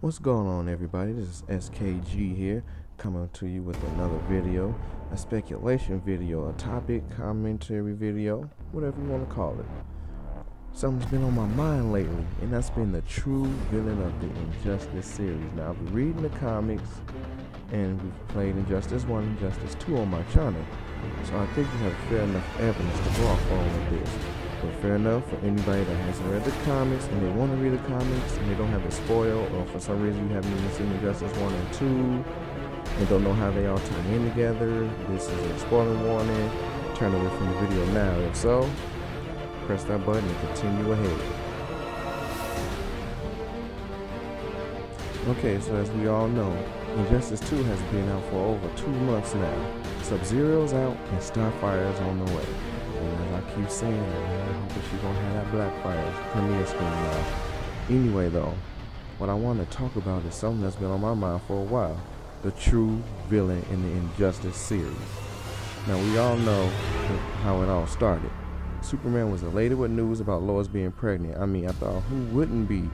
What's going on, everybody? This is SKG here, coming to you with another video, a speculation video, a topic, commentary video, whatever you want to call it. Something's been on my mind lately, and that's been the true villain of the Injustice series. Now, I've been reading the comics, and we've played Injustice 1 and Injustice 2 on my channel, so I think we have fair enough evidence to go off on with this. But fair enough for anybody that hasn't read the comics and they want to read the comics and they don't have it spoiled, or for some reason you haven't even seen Injustice 1 and 2 and don't know how they all tie in together, this is a spoiler warning. Turn away from the video now. If so, press that button and continue ahead. Okay, so as we all know, Injustice 2 has been out for over 2 months now. Sub-Zero's out and Starfire's on the way. And as I keep saying, I hope she's gonna have that Blackfire premiere screen now. Anyway though, what I want to talk about is something that's been on my mind for a while. The true villain in the Injustice series. Now we all know how it all started. Superman was elated with news about Lois being pregnant. I mean, I thought, who wouldn't be?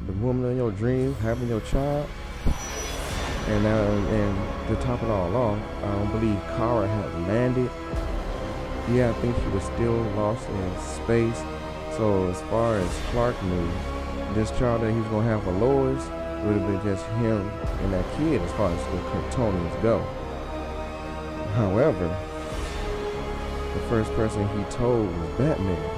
The woman of your dreams, having your child? And to top it all off, I don't believe Kara had landed. Yeah, I think she was still lost in space. So as far as Clark knew, this child that he was gonna have for Lois would have been just him and that kid as far as the Kryptonians go. However, the first person he told was Batman,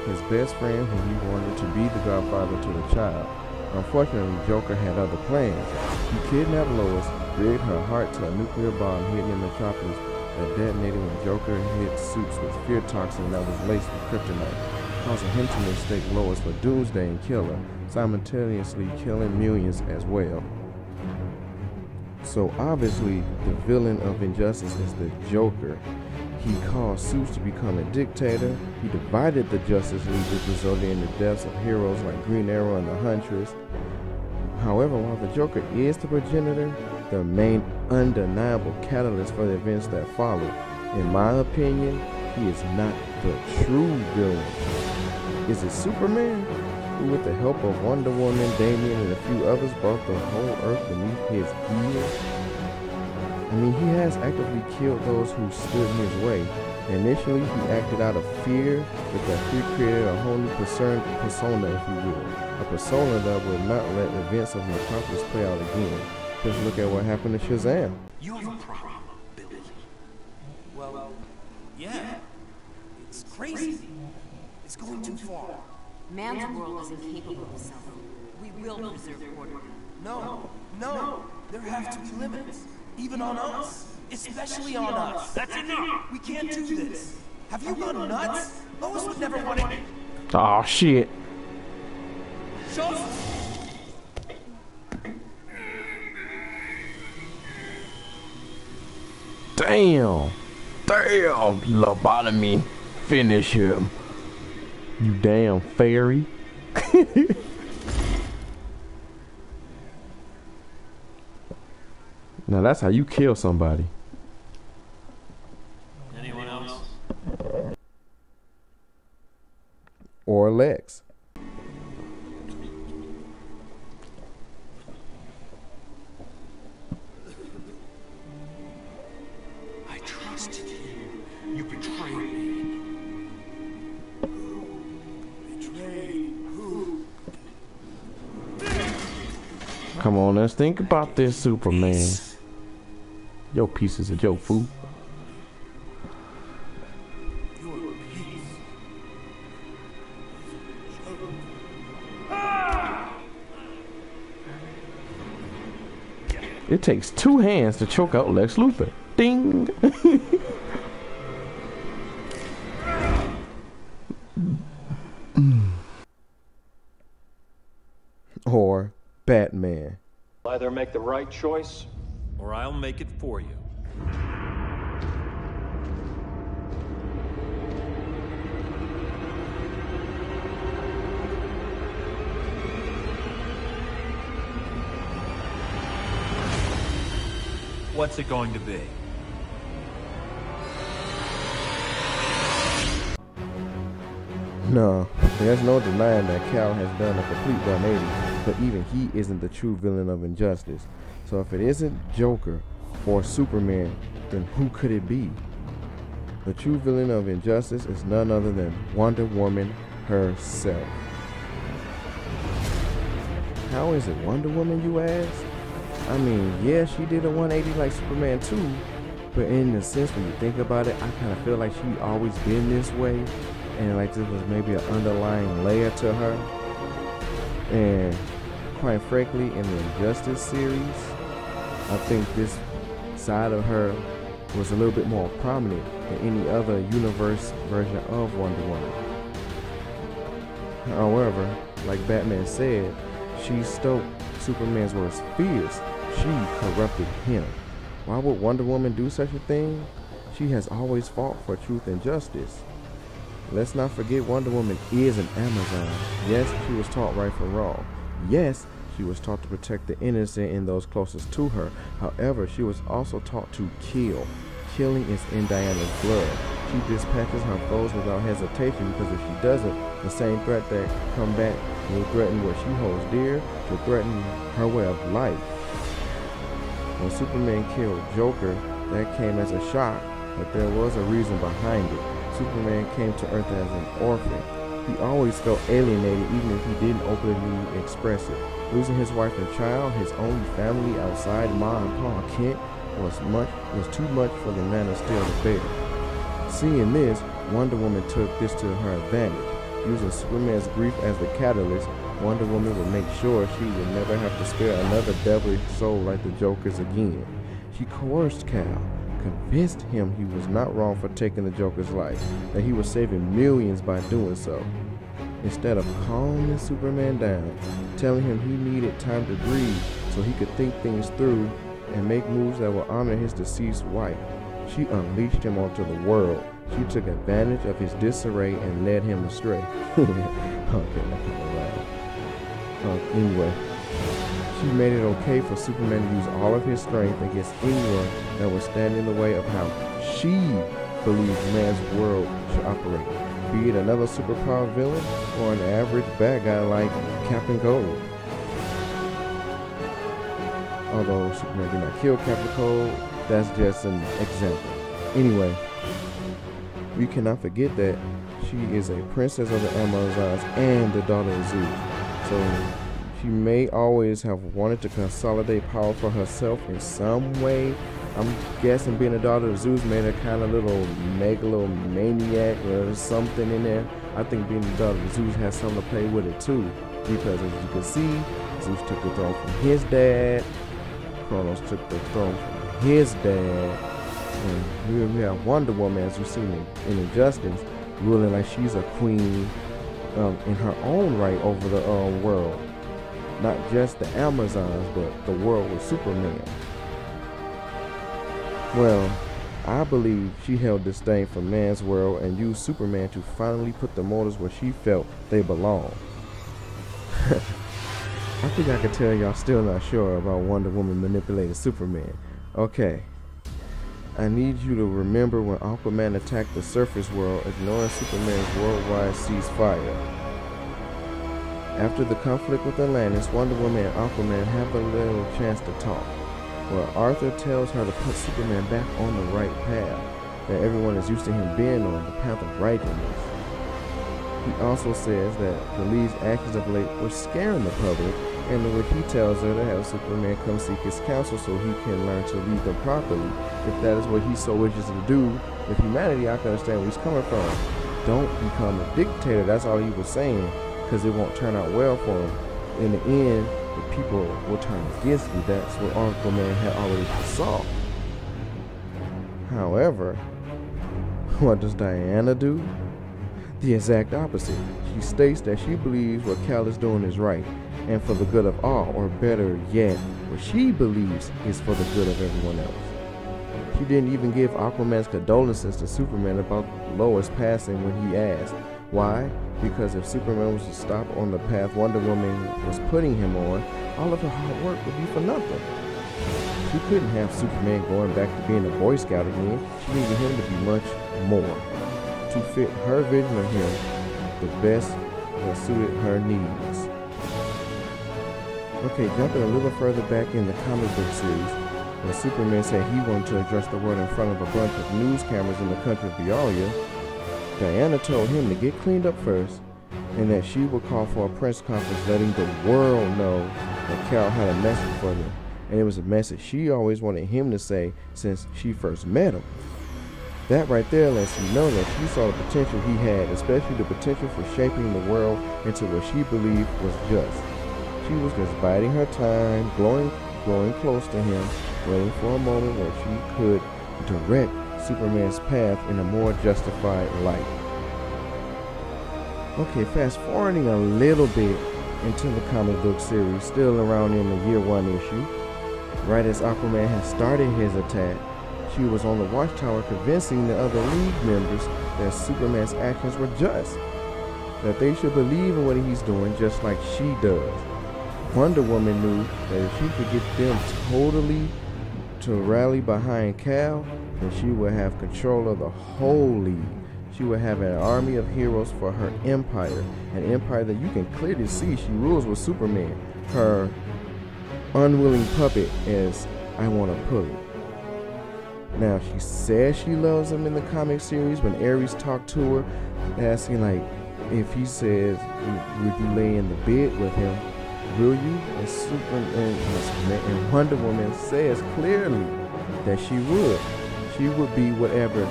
his best friend who he wanted to be the godfather to the child. Unfortunately, Joker had other plans. He kidnapped Lois, rigged her heart to a nuclear bomb hidden in Metropolis that detonated when Joker hit suits with fear toxin that was laced with kryptonite, causing him to mistake Lois for Doomsday and kill her, simultaneously killing millions as well. So obviously, the villain of Injustice is the Joker. He caused Suits to become a dictator. He divided the Justice League, which resulted in the deaths of heroes like Green Arrow and the Huntress. However, while the Joker is the progenitor, the main undeniable catalyst for the events that follow, in my opinion, he is not the true villain. Is it Superman, who with the help of Wonder Woman, Damian, and a few others brought the whole Earth beneath his heel? I mean, he has actively killed those who stood in his way. Initially, he acted out of fear, but that fear created a whole new persona, if you will. A persona that would not let events of Metropolis play out again. Just look at what happened to Shazam. You have a problem, Billy. Well, yeah. It's crazy. It's going too far. Man's world is incapable of self. We will preserve order. No. There have to be limits. Even on us. Especially on us. That's enough! We can't do this. Have you gone nuts? Lois would never want it. Oh shit. Show. Damn, lobotomy. Finish him. You damn fairy. Now that's how you kill somebody. Anyone else? Or Lex. I trusted you. You betrayed me. Betrayed who? Come on, let's think about this, Superman. Your piece is a joke, fool. It takes 2 hands to choke out Lex Luthor. Ding! Or Batman. Either make the right choice, Or I'll make it for you. What's it going to be? No, there's no denying that Cal has done a complete 180. but even he isn't the true villain of Injustice. So if it isn't Joker or Superman, then who could it be? The true villain of Injustice is none other than Wonder Woman herself. How is it Wonder Woman, you ask? I mean, yeah, she did a 180 like Superman too, but in a sense, when you think about it, I kind of feel like she always been this way, and like this was maybe an underlying layer to her. And quite frankly, in the Injustice series, I think this side of her was a little bit more prominent than any other universe version of Wonder Woman. However, like Batman said, she stoked Superman's worst fears. She corrupted him. Why would Wonder Woman do such a thing? She has always fought for truth and justice. Let's not forget Wonder Woman is an Amazon. Yes, she was taught right from wrong. Yes, she was taught to protect the innocent and those closest to her. However, she was also taught to kill. Killing is in Diana's blood. She dispatches her foes without hesitation, because if she doesn't, the same threat that come back will threaten what she holds dear, to threaten her way of life. When Superman killed Joker, that came as a shock, but there was a reason behind it. Superman came to Earth as an orphan. He always felt alienated, even if he didn't openly express it. Losing his wife and child, his only family outside Ma and Pa Kent, was too much for the Man of Steel to bear. Seeing this, Wonder Woman took this to her advantage. Using Superman's grief as the catalyst, Wonder Woman would make sure she would never have to spare another devilish soul like the Joker's again. She coerced Kal, convinced him he was not wrong for taking the Joker's life, that he was saving millions by doing so. Instead of calming Superman down, telling him he needed time to breathe so he could think things through and make moves that would honor his deceased wife, she unleashed him onto the world. She took advantage of his disarray and led him astray. Anyway, she made it okay for Superman to use all of his strength against anyone that would stand in the way of how she believes man's world should operate, be it another superpower villain or an average bad guy like Captain Cold. Although Superman did not kill Captain Cold, that's just an example. Anyway, we cannot forget that she is a princess of the Amazons and the daughter of Zeus. So she may always have wanted to consolidate power for herself in some way. I'm guessing being a daughter of Zeus made her kind of little megalomaniac or something in there. I think being the daughter of Zeus has something to play with it too, because as you can see, Zeus took the throne from his dad, Kronos took the throne from his dad, and we have Wonder Woman, as we've seen in Injustice, ruling like she's a queen in her own right over the world. Not just the Amazons, but the world with Superman. Well, I believe she held disdain for man's world and used Superman to finally put the mortals where she felt they belong. I think I can tell y'all still not sure about Wonder Woman manipulating Superman. Okay. I need you to remember when Aquaman attacked the surface world, ignoring Superman's worldwide ceasefire. After the conflict with Atlantis, Wonder Woman and Aquaman have a little chance to talk, where Arthur tells her to put Superman back on the right path, that everyone is used to him being on, the path of righteousness. He also says that the League's actions of late were scaring the public, and in which he tells her to have Superman come seek his counsel so he can learn to lead them properly. If that is what he so wishes to do with humanity, I can understand where he's coming from. Don't become a dictator, that's all he was saying, because it won't turn out well for him. In the end, the people will turn against you. That's what Aquaman had already foresaw. However, what does Diana do? The exact opposite. She states that she believes what Kal is doing is right and for the good of all, or better yet, what she believes is for the good of everyone else. She didn't even give Aquaman's condolences to Superman about Lois passing when he asked. Why? Because if Superman was to stop on the path Wonder Woman was putting him on, all of her hard work would be for nothing. She couldn't have Superman going back to being a Boy Scout again. She needed him to be much more, to fit her vision of him the best that suited her needs. Okay, jumping a little further back in the comic book series, when Superman said he wanted to address the world in front of a bunch of news cameras in the country of Bialia, Diana told him to get cleaned up first, and that she would call for a press conference letting the world know that Kal had a message for them. And it was a message she always wanted him to say since she first met him. That right there lets you know that she saw the potential he had, especially the potential for shaping the world into what she believed was just. She was just biding her time, growing close to him, waiting for a moment where she could direct Superman's path in a more justified light. Okay, fast forwarding a little bit into the comic book series, still around in the Year One issue, right as Aquaman had started his attack, she was on the Watchtower convincing the other League members that Superman's actions were just, that they should believe in what he's doing just like she does. Wonder Woman knew that if she could get them totally to rally behind Kal, then she would have control of the whole League. She would have an army of heroes for her empire, an empire that you can clearly see she rules with Superman, her unwilling puppet, as I want to put it. Now, she says she loves him in the comic series when Ares talked to her, asking like, if he says, would you lay in the bed with him, will you? And and Wonder Woman says clearly that she would. She would be whatever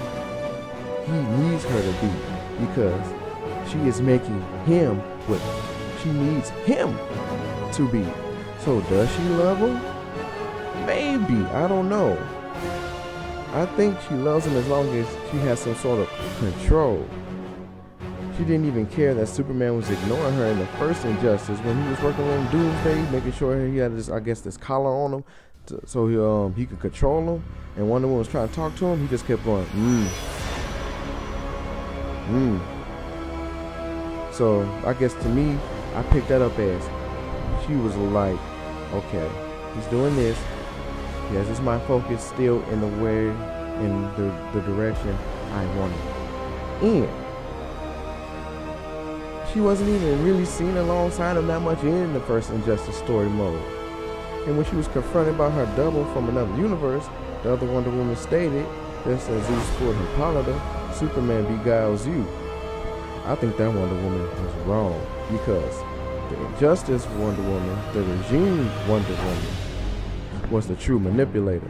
he needs her to be, because she is making him what she needs him to be. So does she love him? Maybe, I don't know. I think she loves him as long as she has some sort of control. She didn't even care that Superman was ignoring her in the first Injustice when he was working on Doomsday, making sure he had this, I guess, this collar on him so he could control him. And Wonder Woman was trying to talk to him. He just kept going, So I guess to me, I picked that up as she was like, okay, he's doing this. Yes, it's my focus still in the way, in the direction I want it. And she wasn't even really seen alongside him that much in the first Injustice story mode. And when she was confronted by her double from another universe, the other Wonder Woman stated, just as Zeus fooled Hippolyta, Superman beguiles you. I think that Wonder Woman was wrong, because the Injustice Wonder Woman, the regime Wonder Woman, was the true manipulator.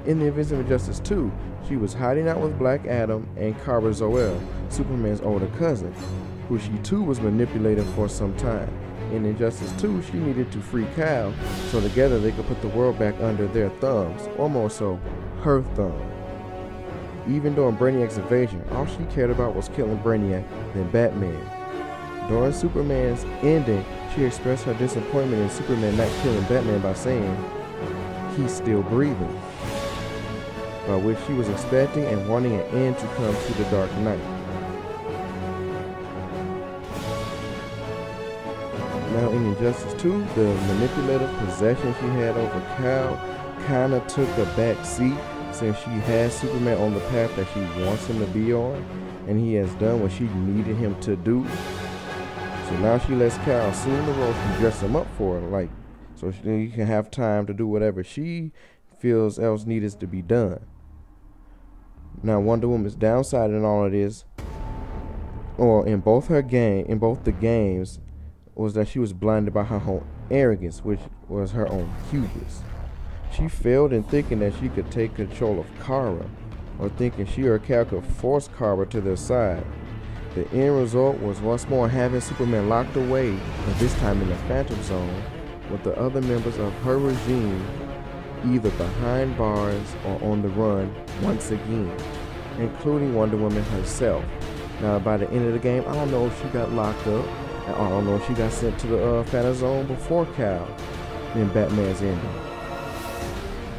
In the events of Injustice 2, she was hiding out with Black Adam and Kara Zor-El, Superman's older cousin, who she too was manipulating for some time. In Injustice 2, she needed to free Kal, so together they could put the world back under their thumbs, or more so, her thumb. Even during Brainiac's invasion, all she cared about was killing Brainiac, then Batman. During Superman's ending, she expressed her disappointment in Superman not killing Batman by saying, "He's still breathing," by which she was expecting and wanting an end to come to the Dark Knight. Now in Injustice 2, the manipulative possession she had over Kal kinda took a back seat since she has Superman on the path that she wants him to be on, and he has done what she needed him to do. So now she lets Kal assume the role and dress him up for her, like, so he can have time to do whatever she feels else needs to be done. Now Wonder Woman's downside in all of this, or in both the games, was that she was blinded by her own arrogance, which was her own hubris. She failed in thinking that she could take control of Kara, or thinking she or Kal could force Kara to their side. The end result was once more having Superman locked away, but this time in the Phantom Zone, with the other members of her regime either behind bars or on the run once again, including Wonder Woman herself. Now by the end of the game, I don't know if she got locked up, and I don't know if she got sent to the Phantom Zone before Kal in Batman's ending.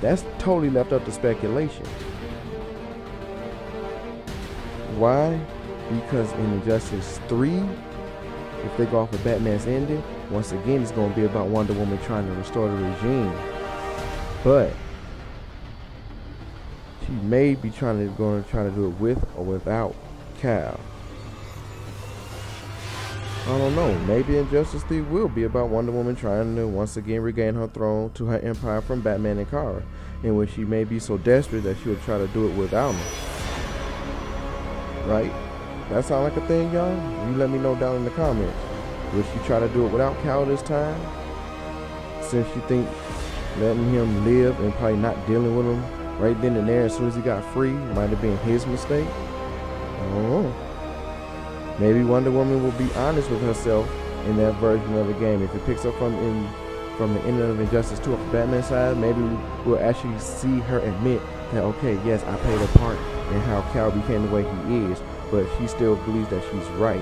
That's totally left up to speculation. Why? Because in Injustice 3, if they go off of Batman's ending, once again it's going to be about Wonder Woman trying to restore the regime. But she may be going to try to do it with or without Kal. I don't know, maybe Injustice 3 will be about Wonder Woman trying to once again regain her throne to her empire from Batman and Kara, in which she may be so desperate that she will try to do it without him. Right? That sound like a thing, y'all? You let me know down in the comments. Will she try to do it without Cal this time? Since she think letting him live and probably not dealing with him right then and there as soon as he got free might have been his mistake? I don't know. Maybe Wonder Woman will be honest with herself in that version of the game. If it picks up from the end of Injustice 2 on the Batman side, maybe we'll actually see her admit that, okay, yes, I played a part in how Cal became the way he is, but she still believes that she's right.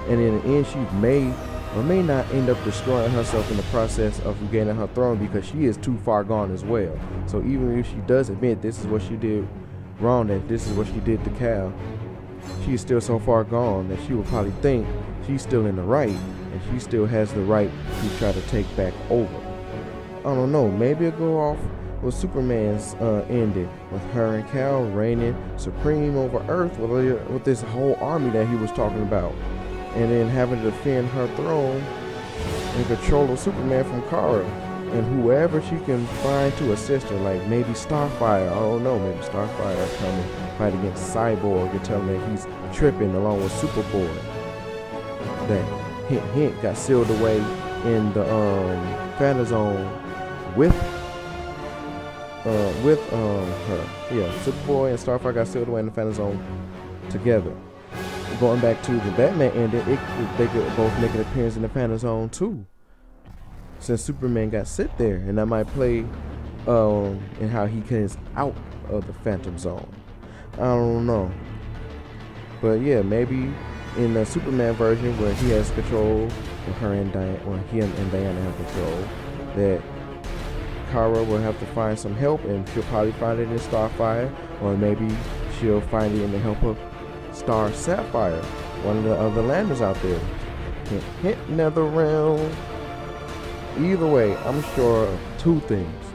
And in the end, she may or may not end up destroying herself in the process of regaining her throne, because she is too far gone as well. So even if she does admit this is what she did wrong, that this is what she did to Cal, she is still so far gone that she will probably think she's still in the right, and she still has the right to try to take back over. I don't know, maybe it'll go off with Superman's ending, with her and Cal reigning supreme over Earth with this whole army that he was talking about, and then having to defend her throne and control of Superman from Kara, and whoever she can find to assist her, like maybe Starfire, I don't know, maybe Starfire coming fight against Cyborg and tell him that he's tripping along with Superboy. That hint got sealed away in the Phantom Zone with her. Yeah, Superboy and Starfire got sealed away in the Phantom Zone together. Going back to the Batman ending, they could both make an appearance in the Phantom Zone too, since Superman got sit there, and that might play in how he gets out of the Phantom Zone. I don't know, but yeah, maybe in the Superman version where he has control, or her and Diana, or he and Diana have control, that Kara will have to find some help, and she'll probably find it in Starfire, or maybe she'll find it in the help of Star Sapphire, one of the other landers out there. Hint, NetherRealm. Either way, I'm sure of two things.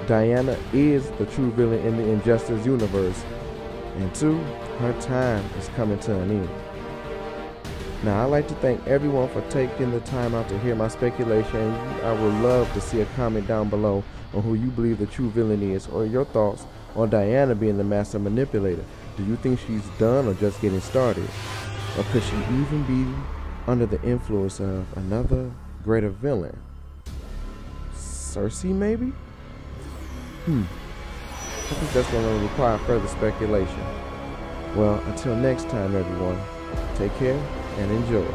Diana is the true villain in the Injustice universe, and two, her time is coming to an end. Now, I'd like to thank everyone for taking the time out to hear my speculation. I would love to see a comment down below on who you believe the true villain is, or your thoughts on Diana being the master manipulator. Do you think she's done or just getting started? Or could she even be under the influence of another greater villain? Cersei, maybe? I think that's going to require further speculation. Well, until next time, everyone, take care and enjoy.